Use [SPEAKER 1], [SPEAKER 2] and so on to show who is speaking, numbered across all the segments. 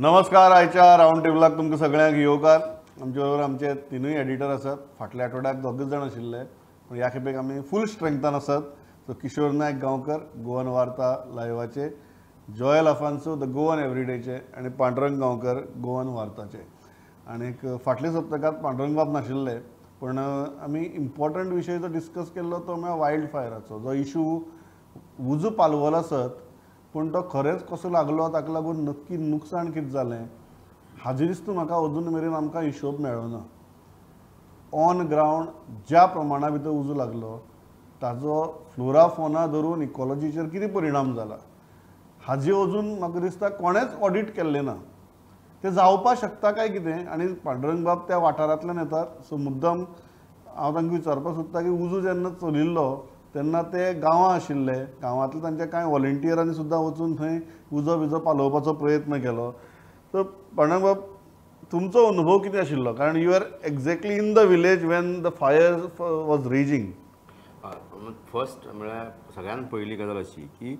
[SPEAKER 1] नमस्कार. आयच्या रावंड टेबलाक तुमकां सगळ्यांक येवकार. आमचे बरोबर आमचे तिनूय एडिटर आसात. फाटल्या आठवड्याक दोगूच जाण आशिल्ले, पूण ह्या खेपेक आमी फूल स्ट्रेंथान आसात. सो किशोर नायक गांवकर गोवन वार्ता लायव्हाचे, जोयल अफान्सो द गोवन एवरीडेचे आनी पांडुरंग गांवकर गोवन वार्ताचे. आनीक फाटल्या सप्तकांत पांडुरंग बाब नाशिल्ले, पण आमी इम्पॉर्टंट विशय जो डिस्कस केल्लो तो म्हळ्यार वायल्ड फायराचो जो इशू उजो पालवलो आसत, पूण तो खरेंच कसो लागलो, ताका लागून नक्की नुकसाण कितें जालें हाजी दिसता म्हाका अजून मेरेन आमकां हिशोब मेळना. ऑन ग्रावंड ज्या प्रमाणा भितर उजो लागलो ताजो फ्लोरा फोना धरून इकॉलॉजीचेर कितें परिणाम जाला हाजी अजून म्हाका दिसता कोणेच ऑडिट केल्लें ना. तें जावपाक शकता काय कितें, आनी पांडुरंग बाब त्या वाठारांतल्यान येतात. सो मुद्दम हांव तांकां विचारपाक सोदतां की उजो जेन्ना चलिल्लो तेन्ना ते गांवां आशिल्ले, गांवांतले तांचे कांय व्हॉलंटियरांनी सुद्दां वचून थंय उजो बिजो पालोवपाचो प्रयत्न केलो. तर पांडुरंग बाब, तुमचो अनुभव कितें आशिल्लो? कारण you are exactly in the village when the fire was raging.
[SPEAKER 2] First म्हळ्यार सगळ्यात पयली गजाल अशी की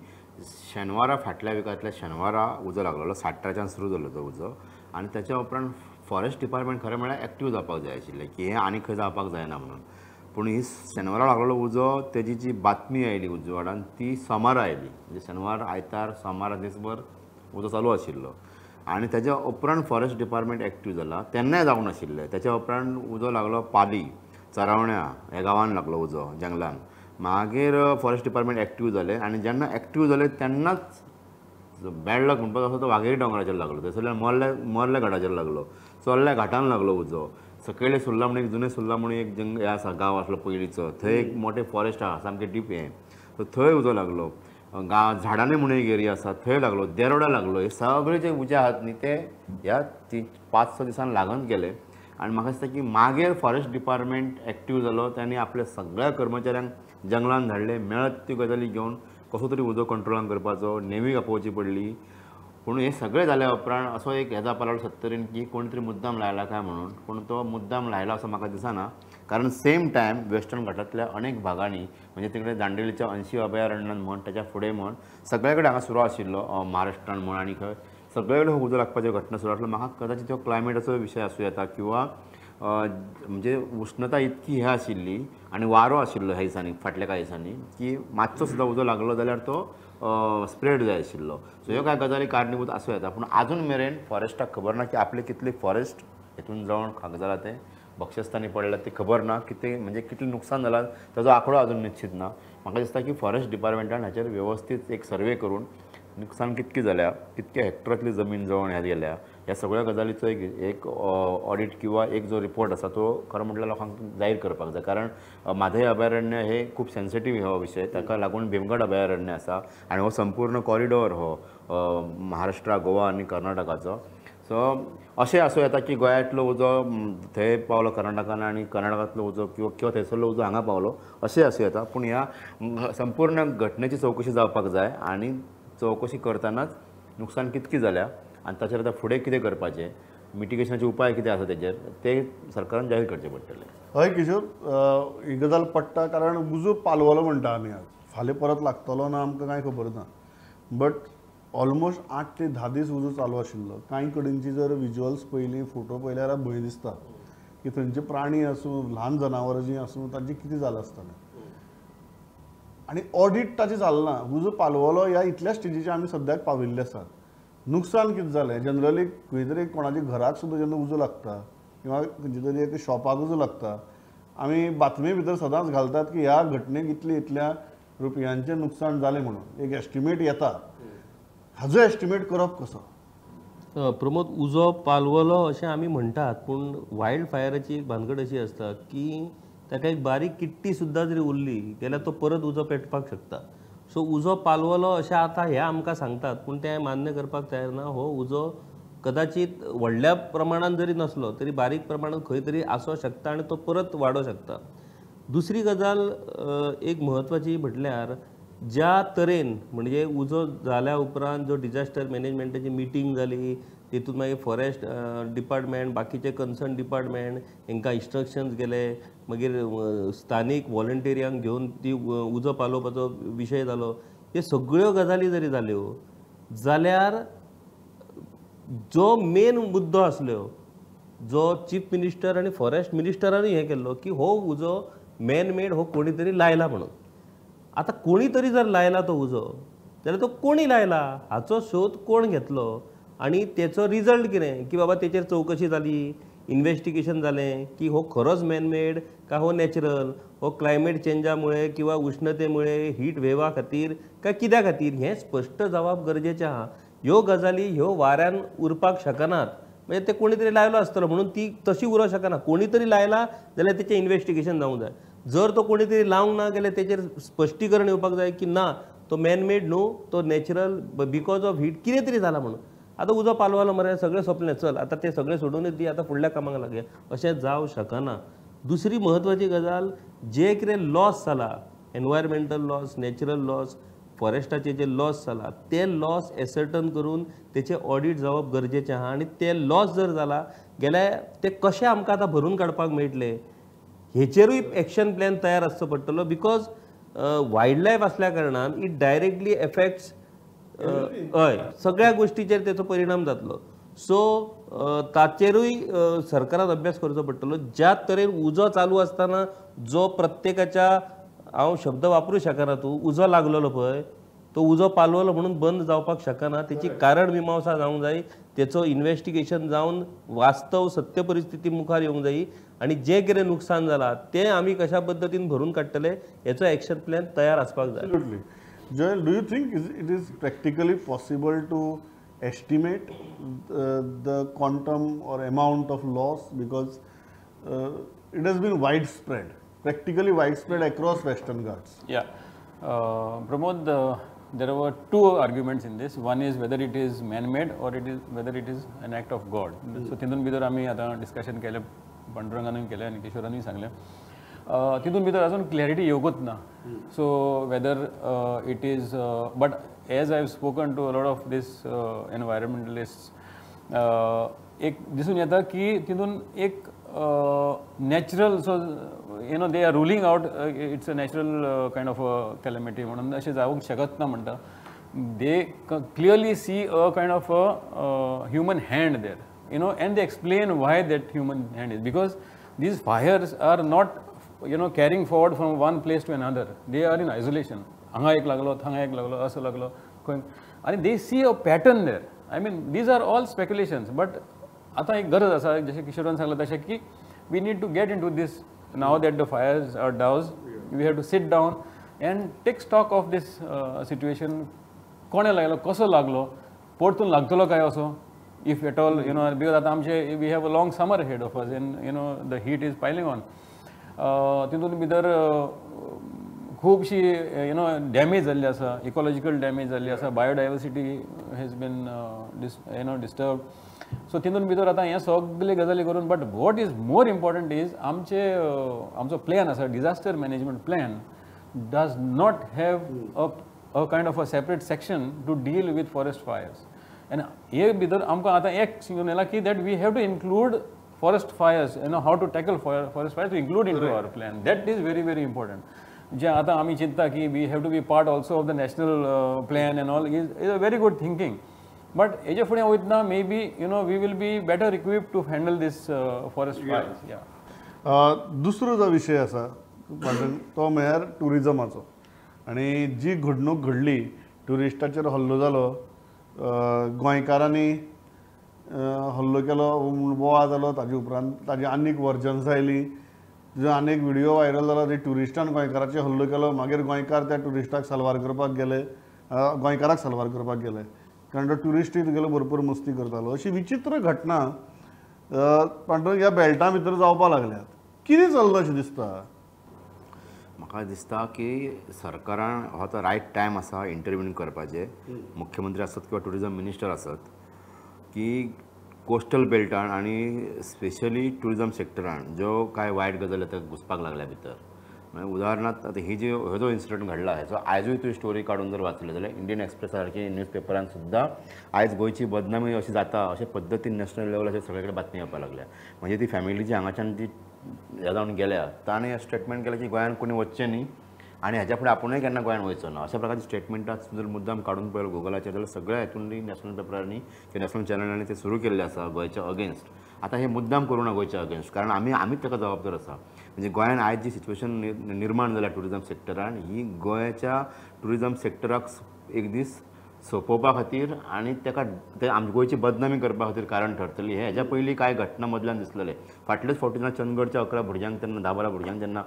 [SPEAKER 2] शेनवारा फाटल्या विकांतल्या शेनवारा उजो लागलेलो. 7:30च्यान सुरू जालो तो उजो, आनी त्याच्या उपरांत फॉरेस्ट डिपार्टमेंट खरें म्हळ्यार एक्टीव जावपाक जाय आशिल्लें की हें आनी खंय जावपाक जायना म्हणून. पूण ही शेनवारा लागलेलो उजो, तेजी जी बातमी आयली उजवाडान ती सोमारा आयली. म्हणजे शेनवार, आयतार, सोमार दिसभर उजो चालू आशिल्लो. आनी तेच्या उपरांत फॉरेस्ट डिपार्टमेंट एक्टीव जाला. तेन्नाय जावंक नाशिल्लें. तेच्या उपरांत उजो लागलो पाली, चरावण्या ह्या गांवांत लागलो उजो जंगलान. मागीर फॉरेस्ट डिपार्टमेंट एक्टीव जालें, आनी जेन्ना एक्टीव जालें तेन्नाच बॅड लक म्हणपाक असो तो वाघेरी दोंगराचेर लागलो. थंयसरल्यान मोर्ल्या घाटाचेर लागलो. चोर्ल्या घाटान लागलो उजो. सकयले सुर्लामणी, जुने सुर्लामणी एक हें आसा, गांव आसलो पयलींचो. थंय एक मोठे फॉरेस्ट आसा, सामकें डीप हें. सो थंय उजो लागलो. झाडांनी म्हणून एक एरिया आसा थंय लागलो. देरोडा लागलो. हे सगळे जे उजे आहात न्ही ते ह्या 5-6 दिसान लागून गेले. आनी म्हाका दिसता की मागीर फॉरेस्ट डिपार्टमेंट एक्टीव जालो. त्यांनी आपल्या सगळ्या कर्मचाऱ्यांक जंगलान धाडले. मेळत त्यो गजाली घेवन कसो तरी उजो कंट्रोलान करपाचो. नेवी आपोवची पडली. पूण हे सगळें जाल्या उपरांत असो एक हे जावपा लागलो सत्तरीन की कोण तरी मुद्दाम लायला काय म्हणून. पूण तो मुद्दाम लायला असो म्हाका दिसना. कारण सेम टायम वेस्टर्न घाटांतल्या अनेक भागांनी, म्हणजे तिकडे दांडेलीच्या 80 अभयारण्यान म्हण, त्याच्या फुडें म्हण, सगळे कडेन हांगा सुरू आशिल्लो. महाराष्ट्रान म्हण आनी खंय सगळे कडेन उजो लागपाच्यो घटना सुरू आसल्यो. म्हाका कदाचित तो क्लायमेटाचो विशय आसूं येता किंवा म्हणजे उश्णता इतकी हे आशिल्ली आनी वारो आशिल्लो ह्या दिसांनी, फाटल्या कांय दिसांनी, की मातसो सुद्दां उजो लागलो जाल्यार तो स्प्रेड जाय आशिल्लो. सो ह्यो कांय गजाली कारणीभूत आसूं येता. पूण आजून मेरेन फॉरेस्टाक खबर ना की आपले कितले फॉरेस्ट हितून जावन खाक जाला ते बक्षस्थानी पडल्यात ते खबर ना. कितें म्हणजे कितलें नुकसान जालां ताजो आंकडो आजून निश्चित ना. म्हाका दिसता की फॉरेस्ट डिपार्टमेंटान हाचेर वेवस्थीत एक सर्वे करून नुकसान कितकी जाल्या, कितके हेक्टरांतली जमीन जळोवन ह्या गेल्या, ह्या सगळ्या गजालीचो एक ऑडिट किंवा एक जो रिपोर्ट आसा तो खरो म्हटल्यार लोकांक जाहीर करपाक जाय. कारण माधय अभयारण्य हे खूब सेन्सिटीव हो विशय. ताका लागून भीमगड अभयारण्य आसा आनी हो संपूर्ण कॉरिडॉर हो महाराष्ट्रा, गोवा आनी कर्नाटकाचो. सो अशें आसूं येता की गोंयांतलो उजो थंय पावलो कर्नाटकान आनी कर्नाटकांतलो उजो किंवा थंयसरलो उजो हांगा पावलो, अशें आसूं येता. पूण ह्या संपूर्ण घटनेची चवकशी जावपाक जाय आनी चवकशी करतानाच नुकसान कितकी जाल्या आनी ताचेर आतां फुडें कितें करपाचें, मिटिगेशनाचे उपाय कितें आसा तेजेर ते सरकारान जाहीर करचें पडटलें.
[SPEAKER 1] हय किशोर, ही गजाल पडटा. कारण उजो पालवलो म्हणटा आमी आज. फाल्यां परत लागतलो ना आमकां कांय खबर ना. बट ऑलमोस्ट 8 ते 10 दीस उजो चालू आशिल्लो. कांय कडेनची जर विज्युअल्स पयलीं, फोटो पळयले जाल्यार भंय दिसता की थंयचे प्राणी आसूं, ल्हान जनावरां जीं आसूं, तांचें कितें जालां आसतलें. आनी ऑडिट ताचें जालें ना. उजो पालवलो ह्या इतल्या स्टेजीचेर आमी सद्याक पाविल्ले आसात. नुकसान कितें जालें? जनरली खंय तरी कोणाच्या घराक सुद्दां जेन्ना उजो लागता किंवा खंयच्या तरी एक शॉपाक उजो लागता, आमी बातमे भितर सदांच घालतात की ह्या घटनेक इतल्या रुपयांचें नुकसाण जालें म्हणून एक एस्टिमेट येता. हाजो एस्टिमेट करप कसो?
[SPEAKER 3] प्रमोद, उजो पालवलो अशें आमी म्हणटात, पूण वायल्ड फायराची भानगड अशी आसता की ताका एक बारीक किट्टी सुद्दां जरी उरली जाल्यार तो परत उजो पेटपाक शकता. सो उजो पालवलो अशें आतां हे आमकां सांगतात, पूण ते मान्य करपाक तयार ना. हो उजो कदाचित व्हडल्या प्रमाणान जरी नसलो तरी बारीक प्रमाणात खंय तरी आसूं शकता आनी तो परत वाडों शकता. दुसरी गजाल एक म्हत्वाची म्हटल्यार ज्या तरेन म्हणजे उजो जाल्या उपरांत जो डिजास्टर मॅनेजमेंटाची मिटींग जाली, तितून मागीर फॉरेस्ट डिपार्टमेंट, बाकीचे कन्सर्न डिपार्टमेंट हांकां इन्स्ट्रक्शन्स गेले, मागीर स्थानीक व्हॉलंटियरांक घेवन ती उजो पालोवपाचो विशय जालो. हे सगळ्यो गजाली जरी जाल्यो जाल्यार जो मेन मुद्दो आसलो जो चीफ मिनिस्टर आणि फॉरेस्ट मिनिस्टरांनी हे केल्लो की हो उजो मॅन मेड हो कोणी तरी लायला म्हणून. आता कोणी तरी जर लायला तो उजो जाल्यार तो कोणी लायला हाचो शोध कोण घेतलो आणि त्याचो रिजल्ट कितें की बाबा तेचेर चवकशी जाली, इन्व्हेस्टिगेशन जालें की हो खरोच मॅन मेड का हो नॅचरल, हो क्लायमेट चेंजामुळे किंवा उष्णतेमुळे हीट वेव्हा खातीर काय कित्या खातीर हें स्पश्ट जावप गरजेचें आहा. ह्यो गजाली ह्यो वाऱ्यान उरपाक शकनात. म्हणजे ते कोणी तरी लायलो आसतलो म्हणून ती तशी उरोवंक शकना. कोणी तरी लायला जाल्यार तेचें इन्व्हेस्टिगेशन जावंक जाय. जर तो कोणी तरी लावंक ना जाल्यार तेचेर स्पश्टीकरण येवपाक जाय की ना तो मॅन मेड न्हू, तो नॅचरल बिकॉज ऑफ हीट कितें तरी जाला म्हणून. आतां उजो पालवालो मरे सगळें सोंपलें चल आतां तें सगळें सोडूनच दी आतां फुडल्या कामाक लागया अशें जावं शकना. दुसरी म्हत्वाची गजाल जे कितें लॉस जाला एनवायरमेंटल लॉस, नॅचरल लॉस, फॉरेस्टाचे जे लॉस जाला ते लॉस एसर्टन करून तेचे ऑडिट जावप गरजेचें आहा. आनी ते लॉस जर जाला जाल्यार ते कशें आमकां आतां भरून काडपाक मेळटले हेचेरूय एक्शन प्लॅन तयार आसचो पडटलो. बिकॉज वायल्ड लायफ आसल्या कारणान इट डायरेक्टली एफेक्ट्स हय सगळ्या गोष्टीचेर तेचो परिणाम जातलो. सो ताचेरूय सरकारान अभ्यास करचो पडटलो. ज्या तरेन उजो चालू आसतना जो प्रत्येकाच्या हांव शब्द वापरूं शकना तूं उजो लागलेलो पळय तो उजो पालवलो म्हणून बंद जावपाक शकना. तेची कारण मिमांसा जावंक जाय, तेचो इन्व्हेस्टिगेशन जावन वास्तव सत्य परिस्थिती मुखार येवंक जायी आणि जे कितें नुकसान जालां तें आमी कशा पद्दतीन भरून काडटले हेचो एक्शन प्लॅन तयार आसपाक जाय.
[SPEAKER 1] Absolutely. Joel, do you think it is practically possible to estimate the quantum or amount of loss because it has been widespread, practically widespread across Western Ghats?
[SPEAKER 4] Yeah. Pramod, there were two arguments in this. One is whether it is man-made or whether it is an act of God. So तितून भितर आमी आतां discussion केलें, पांडुरंगानूय केलें आनी किशोरानूय सांगलें. तितून भितर अजून क्लॅरिटी येवंकूच ना. So whether it is but as I have spoken to a lot of these environmentalist एक दिसून येता की तितून एक natural so you know they are ruling out it's a natural kind of calamity म्हणून अशें जावंक शकत ना म्हणटा. They clearly see a kind of a human hand there you know, and they explain why that human hand is, because these fires are not, you know, carrying forward from one place to another. They are in isolation. Hanga ek laglo, thanga ek laglo, asa laglo, and they see a pattern there. I mean, these are all speculations, but आता एक गरज आसा जशें किशोरान सांगलें तशें की we need to get into this now that the fires are doused. We have to sit down and take stock of this situation. कोणे लागलो, कसो लागलो, परतून लागतलो काय असो. If at all, you know, because we have a long summer ahead of us and, you know, the heat is piling on. तितून भितर खूबशी, you know, डॅमेज जाल्ली आसा, इकॉलॉजिकल डॅमेज जाल्ली आसा, biodiversity has been, you know, disturbed. So तितून भितर आतां हे सगळे गजाली करून, but what is more important is आमचो प्लॅन आसा, disaster management plan does not have a kind of a separate section to deal with forest fires. And हे भितर आमकां आतां एक शिकून येयला की that we have to include forest fires, you know, how to tackle forest fires to include into our plan. That is very, very important. जे आतां आमी चिंतता की we have to be part also of the national plan and all is a very good thinking. But हेजे फुडें वयतना maybe, you know, we will be better equipped to handle this forest fires. Yeah.
[SPEAKER 1] दुसरो जो विशय आसा तो म्हळ्यार टुरिजमाचो. आनी जी घडणूक घडली, ट्युरिस्टाचेर हल्लो जालो, गोंयकारांनी हल्लो केलो, बोवाळ जालो, ताजे उपरांत ताजी आनीक वर्जन्स आयली, जो आनीक व्हिडियो व्हायरल जालो, ते ट्युरिस्टान गोंयकाराचेर हल्लो केलो, मागीर गोंयकार त्या ट्युरिस्टाक साल्वार करपाक गेले, गोंयकाराक साल्वार करपाक गेले, कारण तो ट्युरिस्टूय तुगेलो भरपूर मस्ती करतालो. अशी विचित्र घटना पांडुरंग ह्या बेल्टा भितर जावपाक लागल्यात. कितें चल्लां अशें दिसता?
[SPEAKER 2] म्हाका दिसता की सरकारान हो तो रायट टायम आसा इंटरव्यून करपाचें. मुख्यमंत्री आसत किंवा टुरिजम मिनिस्टर आसत की कोस्टल बेल्टान आनी स्पेशली टुरिजम सेक्टरान ज्यो कांय वायट गजाली आतां घुसपाक लागल्या भितर, म्हणजे उदाहरणार्थ आतां हो जो इन्सिडंट घडला हेचो आयजूय तुवें स्टोरी काडून जर वाचले जाल्यार इंडियन एक्सप्रेस सारखे न्यूजपेपरान सुद्दां आयज गोंयची बदनामी अशी जाता अशे पद्दतीन नॅशनल लेवलाचेर सगळे कडेन बातमी येवपाक लागल्या. म्हणजे ती फॅमिली जी हांगाच्यान ती ह्या जावन गेल्या ताणें स्टेटमेंट केलें की गोंयान कोणी वचचें न्ही आणि ह्याच्या फुडें आपुणूय केन्ना गोंयान वयचो ना अशा प्रकारचे स्टेटमेंटां जर मुद्दाम काडून पळयलो गुगलाचेर जाल्यार सगळ्या हितून नॅशनल पेपरांनी किंवा नॅशनल चॅनलांनी ते सुरू केल्ले आसा गोंयच्या अगेन्स्ट. आतां हे मुद्दाम करूं ना गोंयच्या अगेन्स्ट, कारण आमीच ताका जबाबदार आसा. म्हणजे गोंयान आयज जी सिच्युएशन निर्माण जाल्या टुरिजम सेक्टरान, ही गोंयच्या टुरिजम सेक्टराक एक दीस सोंपोवपा खातीर आनी ताका आमच्या गोंयची बदनामी करपा खातीर कारण ठरतली. हेज्या पयलीं कांय घटना मदल्यान दिसलेले. फाटलेच फावटी जेन्ना चंदगडच्या 11 भुरग्यांक तेन्ना 10-12 भुरग्यांक जेन्ना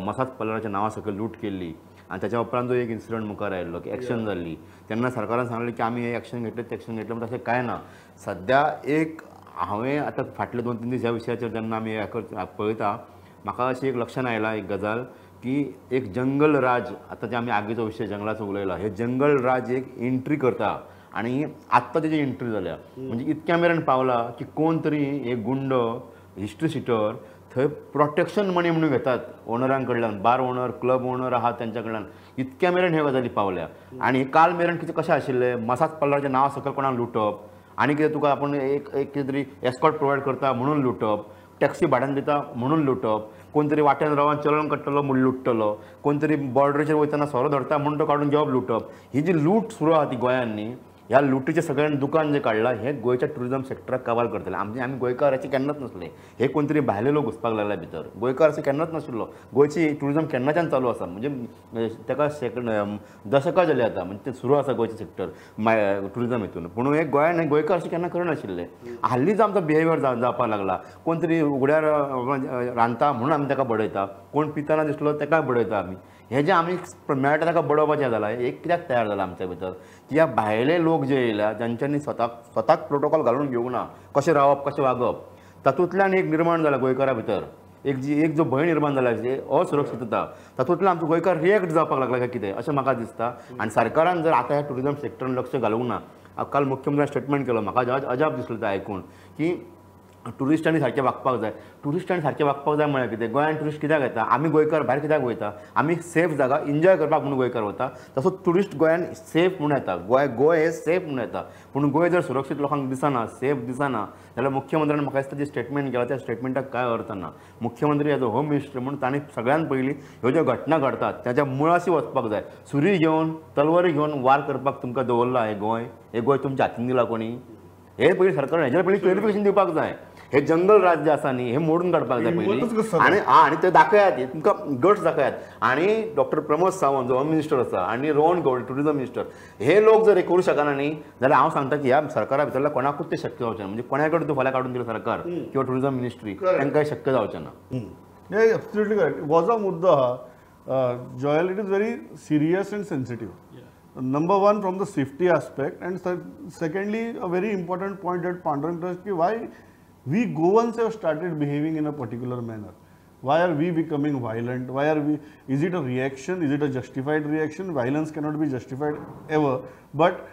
[SPEAKER 2] मसाज पार्लराच्या नांवा सकयल लूट केल्ली आनी ताच्या उपरांत जो एक इन्सिडंट मुखार आयिल्लो की एक्शन जाल्ली, तेन्ना सरकारान सांगलें की आमी हे एक्शन घेतलें तें एक्शन घेतलें, पूण तशें कांय ना. सद्या एक हांवें आतां फाटले 2-3 दीस ह्या विशयाचेर जेन्ना आमी पळयता, म्हाका अशी एक लक्षांत आयला एक गजाल की एक जंगल राज, आतां जे आमी आगीचो विशय जंगलाचो उलयला, हे जंगल राज एक एंट्री करता आनी आत्तां तेजी एंट्री जाल्या. म्हणजे इतक्या मेरेन पावला की कोण तरी एक गुंड हिस्ट्री सिटर थंय प्रोटेक्शन मनी म्हणून घेतात ओनरां कडल्यान, बार ओनर क्लब ओनर आहात तेंच्या कडल्यान. इतक्या मेरेन हे गजाली पावल्या. आनी काल मेरेन कितें कशें आशिल्लें, मसाज पार्लराच्या नांवा सकयल कोणाक लुटप आनी कितें तुका आपूण एक कितें तरी एस्कॉर्ट प्रोवायड करता म्हणून लुटप, टॅक्सी भाड्यान दिता म्हणून लुटप, कोण तरी वाट्यान रावन चलन काडटलो म्हूण लुटतलो, कोण तरी बॉर्डरीचेर वयतना सोरो धरता म्हणून तो काडून जॉब लुटप. ही जी लूट सुरू आहा ती गोंयांत न्ही, ह्या लुटीचे सगळ्यांनी दुकान जे काडलां हे गोंयच्या टुरिजम सेक्टराक काबाल करतले. आमी गोंयकार अशें केन्नाच नसले. हे कोण तरी भायले लोक घुसपाक लागल्या भितर. गोंयकार अशें केन्नाच नाशिल्लो. गोंयची टुरिजम केन्नाच्यान चालू आसा, म्हणजे ताका दशकां जालीं आतां, म्हणजे ते सुरू आसा गोंयचें सेक्टर टुरिजम हितून. पूण हे गोंयान गोंयकार अशें केन्ना करनाशिल्ले. हाल्लीच आमचो बिहेवियर जावपाक लागला. कोण तरी उगड्यार रांदता म्हणून आमी ताका बडयता, कोण पितना दिसलो ताकाय बडयता आमी. हे जे आमी मेळटा ताका बडोवपाचें जालां, एक कित्याक तयार जाला आमच्या भितर की ह्या भायले लोक जे येयल्या जांच्यांनी स्वताक प्रोटोकॉल घालून घेवंक ना, कशें रावप कशें वागप, तातूंतल्यान एक निर्माण जाला गोंयकारा भितर एक जो भंय निर्माण जाला असुरक्षितता, तातूंतल्यान आमचो गोंयकार रिएक्ट जावपाक लागला काय कितें अशें म्हाका दिसता. आनी सरकारान जर आतां ह्या टुरिजम सेक्टरान लक्ष घालूंक ना, काल मुख्यमंत्र्यान स्टेटमेंट केलो, म्हाका अजाप दिसलो तें आयकून की टुरिस्टांनी सारकें वागपाक जाय. टुरिस्टांनी सारकें वागपाक जाय म्हळ्यार कितें, गोंयांत टुरिस्ट कित्याक येता, आमी गोंयकार भायर कित्याक वयता, आमी सेफ जागा एन्जॉय करपाक म्हणून गोंयकार वता, तसोच टुरिस्ट गोंयान सेफ म्हणून येता. गोंय हे सेफ म्हणून येता. पूण गोंय जर सुरक्षीत लोकांक दिसना, सेफ दिसना, जाल्यार मुख्यमंत्र्यान म्हाका दिसता जी स्टेटमेंट केला त्या स्टेटमेंटाक कांय अर्थ ना. मुख्यमंत्री एज अ होम मिनिस्टर म्हणून तांणी सगळ्यान पयलीं ह्यो ज्यो घटना घडटात त्याच्या मुळाशी वचपाक जाय. सुरी घेवन तलवारी घेवन वार करपाक तुमकां दवरला हे गोंय तुमच्या हातीन दिला कोणी, हे पयलीं सरकारान हेजेर पयलीं क्लॅरिफिकेशन दिवपाक जाय. हे जंगल राज्य आसा न्ही, हे मोडून काडपाक जाय पयलीं. आनी ते दाखयात, तुमकां गट्स दाखयात. आनी डॉक्टर प्रमोद सावंत जो होम मिनिस्टर आसा आनी रोहन गौड टुरिजम मिनिस्टर, हे लोक जर हे करूं शकना न्ही, जाल्यार हांव सांगता की ह्या सरकारा भितरल्या कोणाकूच ते शक्य जावचें ना. म्हणजे कोणा कडेन तूं फाल्यां काडून दिलो सरकार किंवा टुरिजम मिनिस्ट्री, तांकां शक्य जावचें ना.
[SPEAKER 1] Absolutely correct. हो जो मुद्दो आहा Joel, it is very serious end sensitive. Number one, from the safety aspect, and secondly, a very important point that Pandurang touched, ki why we Goans have started behaving in a particular manner. Why are we becoming violent? Why are we? Is it a reaction? Is it a justified reaction? Violence cannot be justified ever. But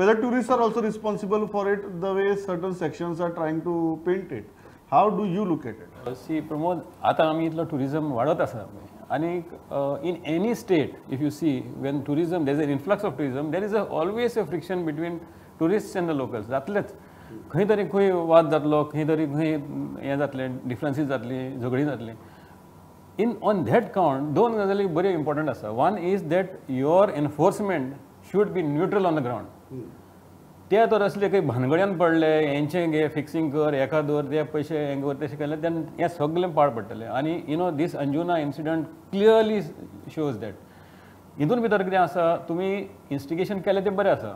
[SPEAKER 1] whether tourists are also responsible for it, the way certain sections are trying to paint it. How do you look at it?
[SPEAKER 4] See, Pramod, आता आमी इतलो tourism वाडत आसा आनी in any state, if you see, when tourism, there is an influx of tourism, there is always a friction between tourists and the locals. जातलेच खंय तरी खंय वाद जातलो, खंय तरी खंय हें जातलें, डिफरन्सीस जातली, झगडीं जातली. On that count, दोन गजाली बऱ्यो इम्पॉर्टंट आसा. One is that your enforcement should be neutral on the ground. ते तर असले काही भानगड्यान पडले, हेंचें घे फिक्सिंग कर, एका दवर ते पयशे हें कर तशें केलें, तेन्ना हें सगळें पाड पडटलें. आनी this Anjuna incident clearly shows that. हितून भितर कितें आसा, तुमी इन्स्टिगेशन केलें तें बरें आसा.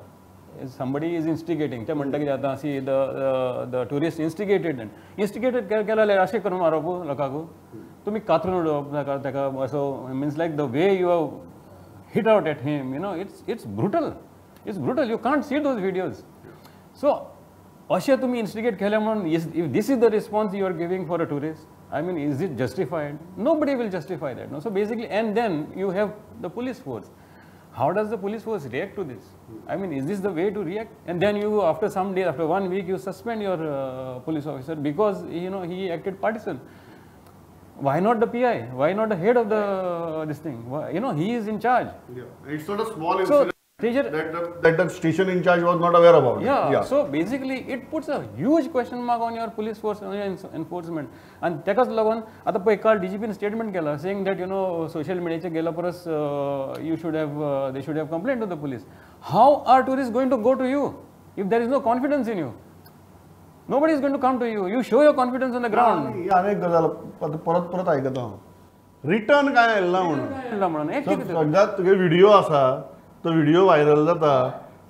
[SPEAKER 4] समबडी इज इन्स्टिगेटींग, ते म्हणटा कितें जाता, सी द टुरिस्ट इन्स्टिगेटेड केलें जाल्यार अशें करून मारप लोकांक, तुमी कातरून उडोवप ताका असो, means like the way you have hit out at him, it's brutal. It's brutal. You can't see those videos. So, अशें तुमी instigate केलें म्हणून, if this is the response you are giving for a tourist, I mean, is it justified? Nobody will justify that. No? So basically, and then you have the police force. How does the police force react to this? I mean, is this the way to react? And then you, after some days, after 1 week, you suspend your police officer because he acted partisan. Why not the PI? Why not the head of this thing? He is in charge.
[SPEAKER 1] Yeah, it's not a small incident.
[SPEAKER 4] तेजेर
[SPEAKER 1] that the station in charge was not aware about it.
[SPEAKER 4] Yeah, so basically it puts a huge question mark on your police force, on your enforcement. And तेकाच लागून आता पळय काल DGP statement केला saying that social media गेला परस you should have they should have complained to the police. How are tourists going to go to you if there is no confidence in you? Nobody is going to come to you. You show your confidence on the ground.
[SPEAKER 1] ही अनेक गजाल परत आयकता हांव return काय आयला म्हणून
[SPEAKER 4] म्हणून एक
[SPEAKER 1] सगळ्यात तुगे व्हिडिओ आसा तो व्हिडिओ व्हायरल जाता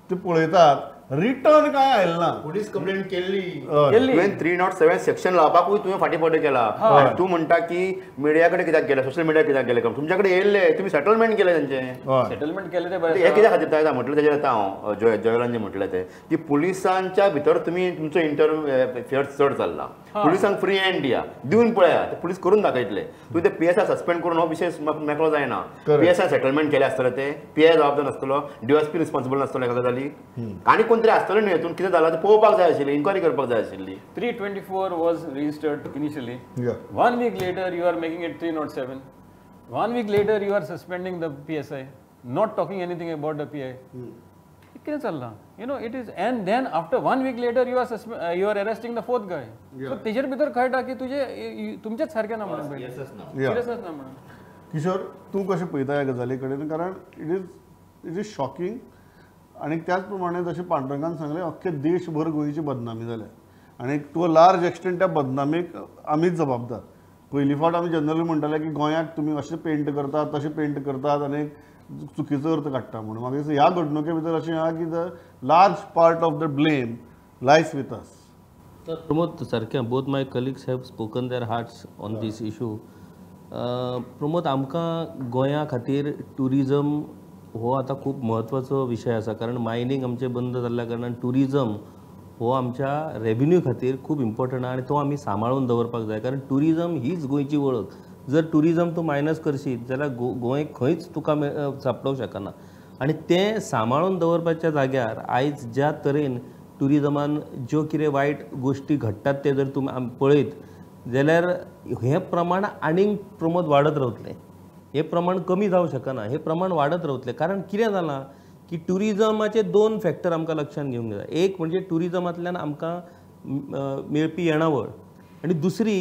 [SPEAKER 1] ते पळयतात रिटर्न काय आयला
[SPEAKER 2] पुलीस कंप्लेंट केली
[SPEAKER 4] केल्ली.
[SPEAKER 2] तुवें 307 सेक्शन लावपाकूय तुवें फाटी पडो केला आनी तूं म्हणटा की मिडिया कडेन कित्याक गेले सोशल मिडिया कित्याक गेले तुमच्या कडेन येयल्ले तुमी सेटलमेंट केले तेंचें
[SPEAKER 4] सेटलमेंट केले ते
[SPEAKER 2] हे कित्या खातीर तायदा म्हटलें तेजेर आतां हांव जयलान जें म्हटलें तें की पुलिसांच्या भितर तुमी तुमचो इंटरफियर चड चल्ला पुलिसांक फ्री हँड दिया दिवन पळया ते पुलीस करून दाखयतले तुवें ते PSI सस्पेंड करून हो विशय मेकळो जायना PSI सेटलमेंट केले आसतले ते PI जबाबदार नासतलो DSP रिस्पॉन्सिबल नासतलो एका गजाली आनी कोण तरी आसतलो न्ही हेतून कितें जालां तें पळोवपाक जाय आशिल्लें इन्क्वायरी करपाक जाय आशिल्ली
[SPEAKER 4] 324 was registered initially.
[SPEAKER 1] Yeah.
[SPEAKER 4] 1 week later, you are making it 307. 1 week later, you are suspending the PSI, not talking anything about the PI. कितें चल्लां? It is, and then after 1 week later, you are arresting the fourth guy. So तेजेर भितर कळटा की तुमचेच सारकें ना म्हणून सिरियसनस ना म्हणून.
[SPEAKER 1] किशोर तूं कशें पळयता ह्या गजाली कडेन कारण इट इज शॉकिंग आणि त्याच प्रमाणे जशें पांडुरंगान सांगलें अख्खे देशभर गोंयची बदनामी जाल्या आणि टू अ लार्ज एक्सटेंट त्या बदनामीक आमीच जबाबदार पयलीं फावट आमी जनरली म्हणटाले की गोंयाक तुमी अशें पेंट करतात तशें पेंट करतात आनी चुकीचो अर्थ काडटा म्हणून म्हाका दिसता ह्या घडणुके भितर अशें आहा की the large part of the blame lies with us.
[SPEAKER 3] Pramod सारकें both my colleagues have spoken their hearts on this issue. Pramod आमकां गोंया खातीर टुरिजम हो आतां खूब म्हत्वाचो विशय आसा कारण मायनींग आमचें बंद जाल्ल्या कारणान टुरिजम हो आमच्या रेव्हेन्यू खातीर खूब इम्पॉर्टंट आनी तो आमी सांबाळून दवरपाक जाय कारण टुरिजम हीच गोंयची वळख. जर टुरिजम तूं मायनस करशीत जाल्यार गोंय खंयच तुका सांपडोवंक शकना आनी तें सांबाळून दवरपाच्या जाग्यार आयज ज्या तरेन टुरिजमान ज्यो कितें वायट गोश्टी घडटात ते जर तुमी पळयत जाल्यार हें प्रमाण आनीक प्रमोद वाडत रावतलें. हे प्रमाण कमी जावंक शकना हे प्रमाण वाडत रावतलें कारण कितें जालां की टुरिजमाचे 2 फॅक्टर आमकां लक्षांत घेवंक जाय. एक म्हणजे टुरिजमांतल्यान आमकां मेळपी येणावळ आनी दुसरी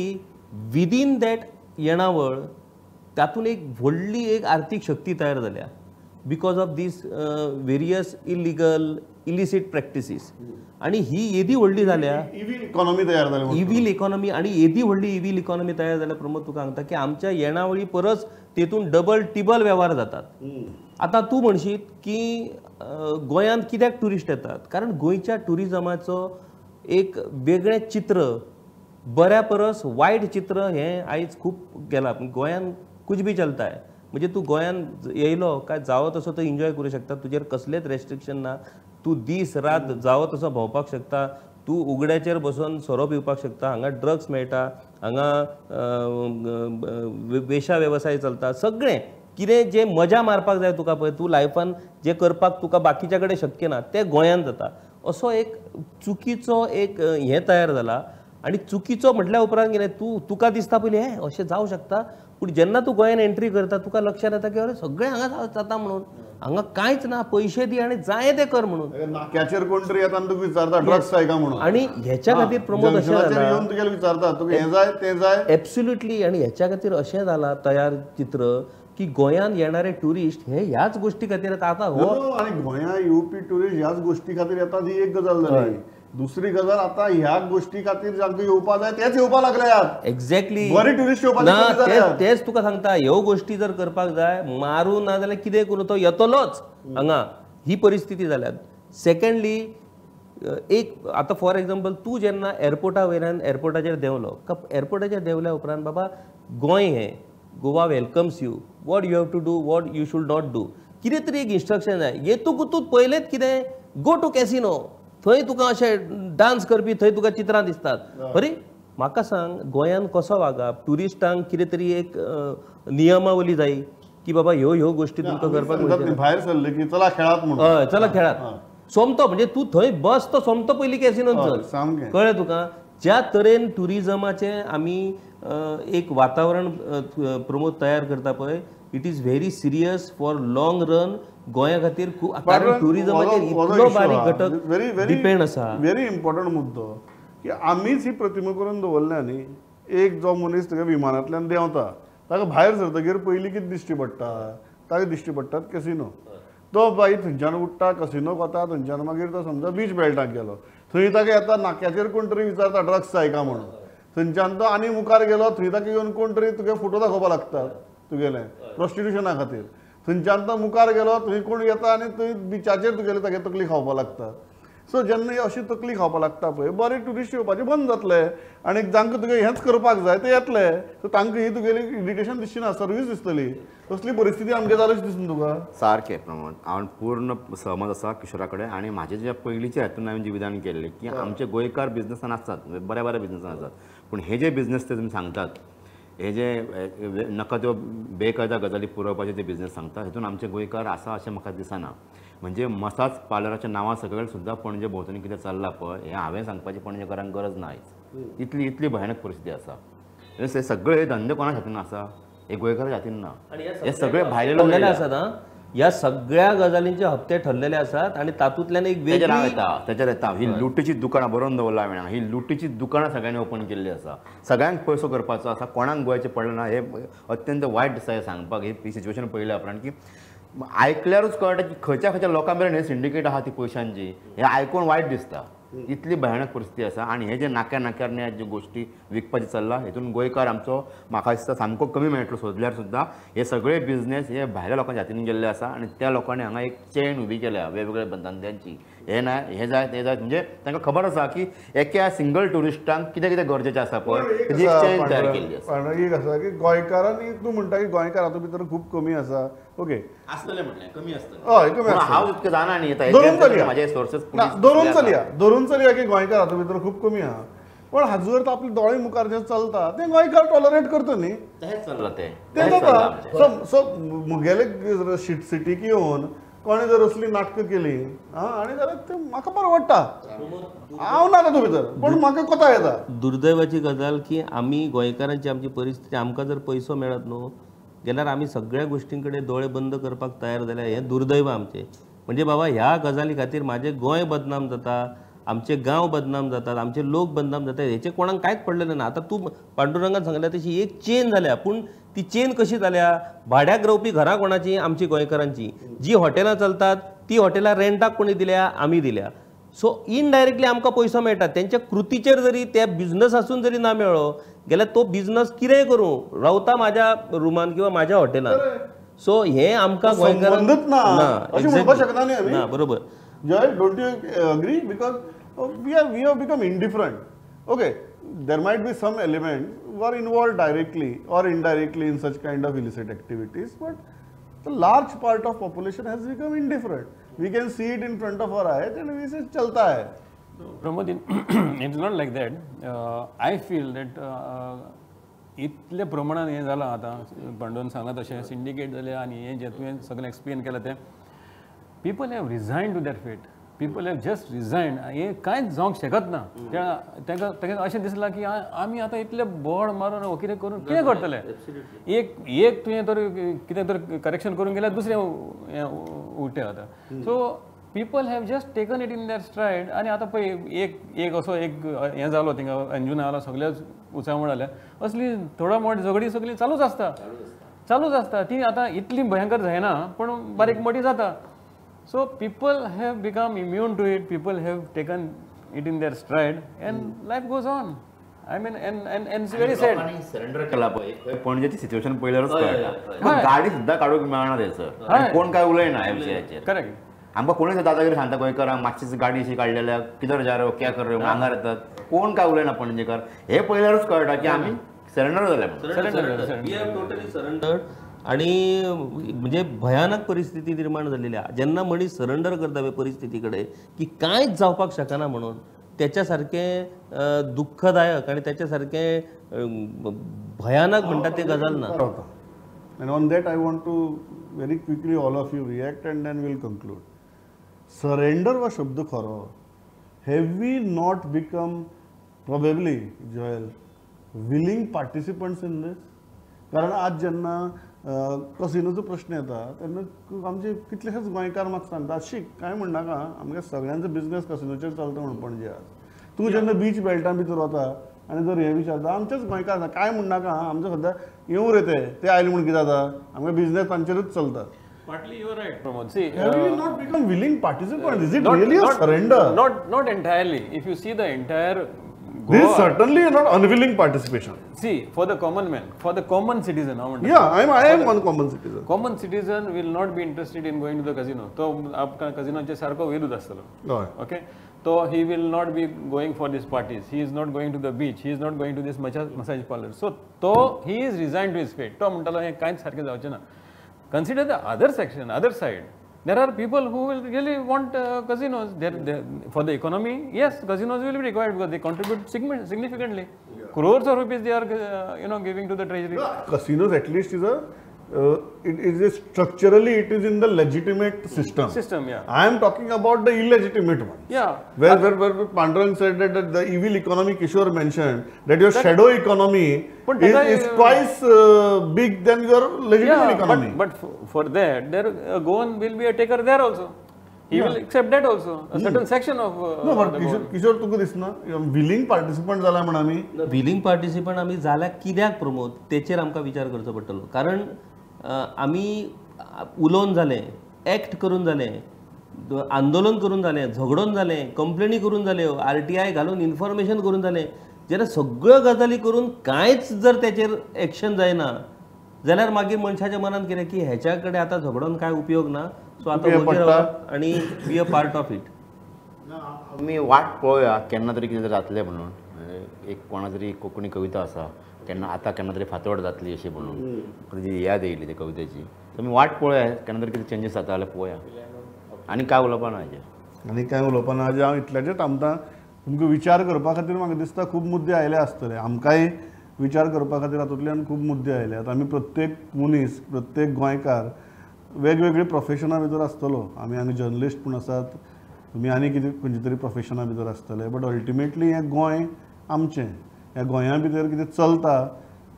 [SPEAKER 3] विदीन दॅट येणावळ तातूंत एक व्हडली एक आर्थीक शक्ती तयार जाल्या because of these various इलिसीट practices आणि ही येदी व्हडली जाल्या
[SPEAKER 1] इव्हिल इकॉनॉमी तयार जाली
[SPEAKER 3] इव्हिल इकॉनॉमी आणि येदी व्हडली इव्हिल इकॉनॉमी तयार जाल्या प्रमोद तुका सांगता की आमच्या येणावळी परस तेतून डबल टिबल वेव्हार जातात. आता तूं म्हणशीत की गोंयांत कित्याक टुरिस्ट येतात कारण गोंयच्या टुरिजमाचो एक वेगळें चित्र बऱ्या परस वायट चित्र हें आयज खूब गेलां. गोंयांत कुछ भी चलता है म्हणजे तूं गोंयांत येयलो काय जावो तसो तो एन्जॉय करूं शकता तुजेर कसलेच रेस्ट्रिक्शन ना. तूं दीस रात जावो तसो भोंवपाक शकता तूं उगड्याचेर बसून सोरो पिवपाक शकता हांगा ड्रग्स मेळटा हांगा वेशा वेवसाय चलता सगळें कितें जें मजा मारपाक जाय तुका पळय तूं लायफान जें करपाक तुका बाकीच्या कडेन शक्य ना तें गोंयांत जाता. असो एक चुकीचो एक हें तयार जाला आनी चुकीचो म्हटल्या उपरांत कितें तुका दिसता पयलीं हें अशें जावं शकता पूण जेन्ना तूं गोंयांत एंट्री करता तुका लक्षांत येता की अरे सगळें हांगा जाता म्हणून हांगा कांयच ना पयशे दी आनी जाय तें कर म्हणून
[SPEAKER 1] नाक्याचेर कोण तरी येता आनी तुका विचारता ड्रग्स जाय काय म्हणून
[SPEAKER 3] आनी हेच्या खातीर प्रमोद अशें जाला
[SPEAKER 1] येवन तुगेले विचारता तुका हें जाय तें जाय
[SPEAKER 3] एब्सोल्युटली आनी हेच्या खातीर अशें जाला तयार चित्र की गोंयांत येणारे टुरिस्ट हे ह्याच गोष्टी खातीर येता. आतां हो
[SPEAKER 1] आनी गोंया येवपी टुरिस्ट ह्याच गोष्टी खातीर येतात ही एक गजाल जाली. दुसरी गजाल आता ह्या गोष्टी खातीर जांकां येवपा जाय तेच येवपा लागल्यात.
[SPEAKER 3] एक्झॅक्टली
[SPEAKER 1] बरे टुरिस्ट
[SPEAKER 3] ना तेच तुका सांगता ह्यो गोष्टी जर करपाक जाय मारू ना जाल्यार कितें करूं तो येतलोच हांगा ही परिस्थिती जाल्या. सेकंडली एक आतां फॉर एक्झाम्पल तूं जेन्ना एअरपोर्टा वयल्यान एअरपोर्टाचेर देंवलो एअरपोर्टाचेर देंवल्या उपरांत बाबा गोंय हें Goa welcomes you what you have to do what you should not do कितें तरी एक इंस्ट्रक्शन जाय. येतून पयलेच कितें गो टू कॅसिनो थंय तुका अशें डान्स करपी थंय तुका चित्रां दिसतात. अरे म्हाका सांग गोंयांत कसो वागप टुरिस्टांक कितें तरी एक नियमावली जाय की बाबा ह्यो गोश्टी तुमकां करपाक
[SPEAKER 1] भायर सरले की चला खेळात म्हणून
[SPEAKER 3] हय चला खेळात सोमतो म्हणजे तूं थंय बस तो सोमतो पयलीं कॅसिनोन चल
[SPEAKER 1] सामकें
[SPEAKER 3] कळ्ळें तुका ज्या तरेन ट्युरिजमाचे आमी एक वातावरण प्रमोद तयार करता पळय, it is very serious for long run गोंया खातीर खूब, कारण ट्युरिजमाचेर इतलो बारीक घटक डिपेंड आसा.
[SPEAKER 1] व्हेरी इम्पॉर्टंट मुद्दो की आमीच ही प्रतिमा करून दवरल्या न्ही. एक जो मनीस तुका विमानांतल्यान देंवता ताका भायर सरतकीर पयलीं कितें दिश्टी पडटा, ताका दिश्टी पडटात कॅसिनो. तो बाई थंयच्यान उठ्ठा, कसिनोक वता, थंयच्यान मागीर तो समजा बीच बेल्टाक गेलो, थंय ताका येता नाक्याचेर कोण तरी विचारता ड्रग्स जाय का म्हणून. थंयच्यान तो आनी मुखार गेलो, थंय ताका येवन कोण तरी तुगे फोटो दाखोवपाक लागतात तुगेले प्रॉस्टिट्युशना खातीर. थंयच्यान तो मुखार गेलो, थंय कोण येता आनी थंय बिचाचेर तुगेले तागे तकली खावपाक लागता. सो जेन्ना ही अशी तकली खावपाक लागता पळय, बरे ट्युरिस्ट येवपाचे बंद जातले आनी जांकां तुगे हेंच करपाक जाय ते येतले. सो तांकां ही तुगेली इरिटेशन दिसची ना, सर्वीस दिसतली. तसली परिस्थिती आमगे जाल्यार दिसून तुका.
[SPEAKER 2] सारकें प्रमोद, हांव पूर्ण सहमत आसा किशोरा कडेन. आनी म्हाजे जे पयलींचे हातून हांवें जिविदान केल्लें की आमचे गोंयकार बिझनसान आसतात, बऱ्या बऱ्या बिझनसान आसात, पूण हे जे बिझनस ते तुमी सांगतात, हे जे नका त्यो बेकायदा गजाली पुरवपाचे जे बिझनस सांगता, हेतून आमचे गोंयकार आसा अशें म्हाका दिसना. म्हणजे मसाज पार्लराच्या नांवा सकयल सुद्दां पणजे भोंवतणी कितें चल्लां पळय, हें हांवें सांगपाची पणजेकारांक गरज ना आयज. इतली भयानक परिस्थिती आसा. हे सगळे धंदे कोणा हातीन आसा, हे गोंयकाराच्या हातीन ना. हे सगळे भायले लोक
[SPEAKER 3] आसात. ह्या सगळ्या गजालींचे हप्ते ठरलेले आसात आनी तातूंतल्यान एक
[SPEAKER 2] त्याच्यार येता ही लुटीची दुकानां बरोवन दवरला हांवें. ही लुटीची दुकानां सगळ्यांनी ओपन केल्ली आसा. सगळ्यांक पयसो करपाचो आसा, कोणाक गोंयचें पडलें ना. हे अत्यंत वायट दिसता सांगपाक ही सिच्युएशन पळयल्या उपरांत, की आयकल्यारूच कळटा की खंयच्या खंयच्या लोकां मेरेन हे सिंडिकेट आहा ती पयशांची. हे आयकून वायट दिसता. इतली भयानक परिस्थिती आसा. आनी हे जे नाक्या नाक्यार ज्यो गोश्टी विकपाची चल्ला, हेतून गोंयकार आमचो म्हाका दिसता सामको कमी मेळटलो सोदल्यार सुद्दां. हे सगळे बिझनेस हे भायल्या लोकांच्या हातीन गेल्ले आसा आनी त्या लोकांनी हांगा एक चेन उबी केल्या वेगवेगळ्या धंद्यांची. हे ना हे जाय ते जाय, म्हणजे तांकां खबर आसा की एका सिंगल ट्युरिस्टांक कितें कितें गरजेचें आसा पळय, तेजी एक चेन तयार केल्ली आसा.
[SPEAKER 1] एक आसा की गोंयकारांनी तूं म्हणटा की गोंयकार हातूंत भितर खूब कमी आसा. ओके,
[SPEAKER 2] आसतलें म्हटलें, कमी आसतलें.
[SPEAKER 1] हय, कमी आसतलें.
[SPEAKER 2] हांव इतकें जाणा न्ही, म्हाजे सोर्सेस
[SPEAKER 1] धरून चलया की गोंयकार हातूंत भितर खूब कमी आहा. पण हाजूर तर आपले दोळे मुखार जे चलता ते गोंयकार टॉलरेट करता न्ही,
[SPEAKER 2] तेच चल्लां ते
[SPEAKER 1] जाता. सो मुगेले सिटीक येवन कोणें जर असली नाटकां केली आनी जाल्यार ते म्हाका परवडटा. हांव ना तातूंत भितर, पण म्हाका कोता येता.
[SPEAKER 3] दुर्दैवाची गजाल की आमी गोंयकारांची आमची परिस्थिती, आमकां जर पयसो मेळत न्हू जाल्यार आमी सगळ्या गोश्टीं कडेन दोळे बंद करपाक तयार जाल्यार हें दुर्दैव आमचें. म्हणजे बाबा ह्या गजाली खातीर म्हाजें गोंय बदनाम जाता, आमचे गांव बदनाम जातात, आमचे लोक बदनाम जातात, हेचे कोणाक कांयच पडलेलें ना. आतां तूं पांडुरंगान सांगल्या तशी एक चेन जाल्या, पूण ती चेन कशी जाल्या, भाड्याक रावपी घरां कोणाची, आमची गोंयकारांची. जी हॉटेलां चलतात ती हॉटेलां रेंटाक कोणी दिल्या, आमी दिल्या. सो इनडायरेक्टली आमकां पयसो मेळटा. तेंच्या कृतीचेर जरी त्या बिझनसासून जरी ना मेळ्ळो जाल्यार तो बिझनस कितेंय करूं, रावता म्हाज्या रुमान किंवा म्हाज्या हॉटेलान. सो हें आमकां गोंयकारांक
[SPEAKER 1] ना.
[SPEAKER 3] बरोबर.
[SPEAKER 1] Joy, don't you agree? Because we have become indifferent. Okay, there might be some elements who are involved directly or indirectly in such kind of illicit activities, but the large part of population has become indifferent. We can see it in front of our eyes and we say chalta hai.
[SPEAKER 4] Pramod, it's not like that. I feel that इतले प्रमाणात हें जालां आतां, पांडुन सांगलां तशें syndicate जालें आनी हें जें तुवें सगळें एक्सप्लेन केलां तें, people have resigned to their fate. People have just resigned. हे कांयच जावंक शकत ना. तांकां अशें दिसलां की आमी आतां इतले बोड मारून वो कितें करून कितें करतले. एक तुवें तर कितें तर करेक्शन करून गेल्यार दुसरें उलटें जाता. So people have just taken it in their stride. आनी आतां पळय एक असो एक हें जालो थिंगा अंजुना जालो, सगळेच उचावण जाल्या. असली थोडा मोठ झगडी सगळी चालूच आसता. ती आतां इतली भयंकर जायना, पण बारीक मोठी जाता. So people have become immune to it. People have taken it in their stride, and life goes on. I mean, and it's very sad.
[SPEAKER 2] Surrender केला पळय, पणजेची सिच्युएशन पळयल्यारूच कळटा. गाडी सुद्दां काडूंक मेळना थंयसर, कोण काय उलयना ह्या विशयाचेर.
[SPEAKER 4] करेक्ट.
[SPEAKER 2] आमकां कोणूय दादागिरी सांगता गोंयकारांक, मातशी गाडी अशी काडलेल्या किधर जा रे, क्या कर रे, आंगार येतात. कोण काय उलयना पणजेकार. हे पळयल्यारूच कळटा की आमी सरेंडर जाले म्हणून.
[SPEAKER 3] सरेंडर. आणि म्हणजे भयानक परिस्थिती निर्माण झालेली आहे. जेन्ना मनीस सरेंडर करता हे परिस्थिती कडेन की कांयच जावपाक शकना म्हणून, त्याच्या सारकें दुःखदायक आणि त्याच्या सारकें भयानक म्हणटा ते गजाल ना.
[SPEAKER 1] And on that I want to very quickly all of you react and then we'll conclude. Surrender was शब्द खरो. Have we not become Probably, Joel. Willing participants in this? कारण आज जेन्ना कसिनोचो प्रश्न येता तेन्ना आमचे कितलेशेच गोंयकार म्हाका सांगता शीक काय म्हणनाका आमगे सगळ्यांचो बिझनेस कसिनोचेर चलता म्हणून पणजे आज तूं जेन्ना बीच बेल्टान भितर वता आनी जर हे विचारता आमचेच गोंयकार काय म्हणनाका आमचे सद्या येवं रे ते आयले म्हूण कितें जाता आमगे बिझनेस तांचेरूच चलता.
[SPEAKER 4] Partly you are right, Pramod. See,
[SPEAKER 1] Have you not become willing participants? Is it really a surrender?
[SPEAKER 4] Not entirely. If you see the entire
[SPEAKER 1] This is
[SPEAKER 4] Goa,
[SPEAKER 1] certainly not unwilling participation.
[SPEAKER 4] see, for the common man, for the common citizen, how much-
[SPEAKER 1] Yeah, I am one common citizen.
[SPEAKER 4] common citizen will not be interested in going to the casino. तो आपका casinoचे सारको वेरूच आसतलो.
[SPEAKER 1] हय.
[SPEAKER 4] Okay, so he will not be going for these parties. He is not going to the beach. He is not going to this massage parlor. So तो he is resigned to his fate. तो म्हणटालो हे कांयच सारकें जावचें ना. Consider the other section, other side. There are people who will really want casinos. For the economy, yes, casinos will be required because they contribute significantly. Crores of rupees they are, giving to the treasury.
[SPEAKER 1] Casinos at least is it is structurally it is in the legitimate system.
[SPEAKER 4] Yeah.
[SPEAKER 1] I am talking about the illegitimate one.
[SPEAKER 4] Yeah.
[SPEAKER 1] Where Pandurang said that the evil economy Kishore mentioned that your shadow economy is twice big than your legitimate economy.
[SPEAKER 4] But for that, there Goan will be a taker there also. He will accept that also. A certain section of
[SPEAKER 1] No, but Kishore तुका दिसना willing participant जाला म्हण आमी
[SPEAKER 3] willing participant आमी जाल्यार कित्याक प्रमोद तेचेर आमकां विचार करचो पडटलो कारण आमी उलोवन जालें एक्ट करून जालें आंदोलन करून जालें झगडोन जालें कंप्लेनी करून जाल्यो RTI घालून इन्फॉर्मेशन करून जालें जेन्ना सगळ्यो गजाली करून कांयच जर तेचेर एक्शन जायना जाल्यार मागीर मनशाच्या मनान कितें की हेच्या कडेन आतां झगडोन कांय उपयोग ना सो आतां वयर रावप आनी be a part of it.
[SPEAKER 2] आमी वाट पळोवया केन्ना तरी कितें जातलें म्हणून एक कोणा तरी कोंकणी कविता आसा केन्ना तरी फातोड जातली अशी म्हणून ताजी याद येयली त्या कवितेची तुमी वाट पळोवया केन्ना तरी कितें चेंजीस जाता जाल्यार पळोवया आनी काय उलोवपा ना हाजेर
[SPEAKER 1] आनी कांय उलोवपा ना हांव इतल्याचेच थांबता. तुमकां विचार करपा खातीर म्हाका दिसता खूब मुद्दे आयले आसतले आमकांय विचार करपा खातीर हातूंतल्यान खूब मुद्दे आयल्यात. आमी प्रत्येक मनीस प्रत्येक गोंयकार वेगवेगळी प्रोफेशना भितर आसतलो आमी हांगा जर्नलिस्ट पूण आसात तुमी आनी कितें खंयचे तरी प्रोफेशना भितर आसतले बट अल्टिमेटली हें गोंय आमचें ह्या गोंया भितर कितें चलता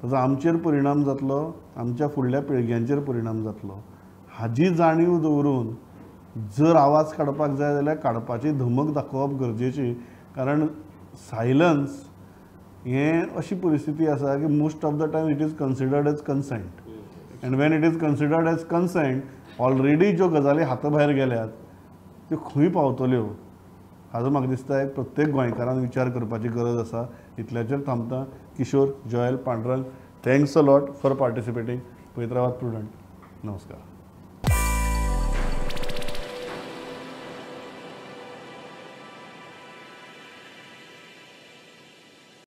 [SPEAKER 1] ताचो आमचेर परिणाम जातलो आमच्या फुडल्या पिळग्यांचेर परिणाम जातलो हाजी जाणीव दवरून जर आवाज काडपाक जाय जाल्यार काडपाची धमक दाखोवप गरजेची कारण सायलन्स हें अशी परिस्थिती आसा की most of the time it is considered as consent and when it is considered as consent already ज्यो गजाली हाता भायर गेल्यात त्यो खंय पावतल्यो हाजो म्हाका दिसता एक प्रत्येक गोंयकारान विचार करपाची गरज आसा. इतल्याचेर थांबता. Kishore, Joel, Pandurang, thanks a lot for participating. पळयत रावात प्रुडंट. नमस्कार.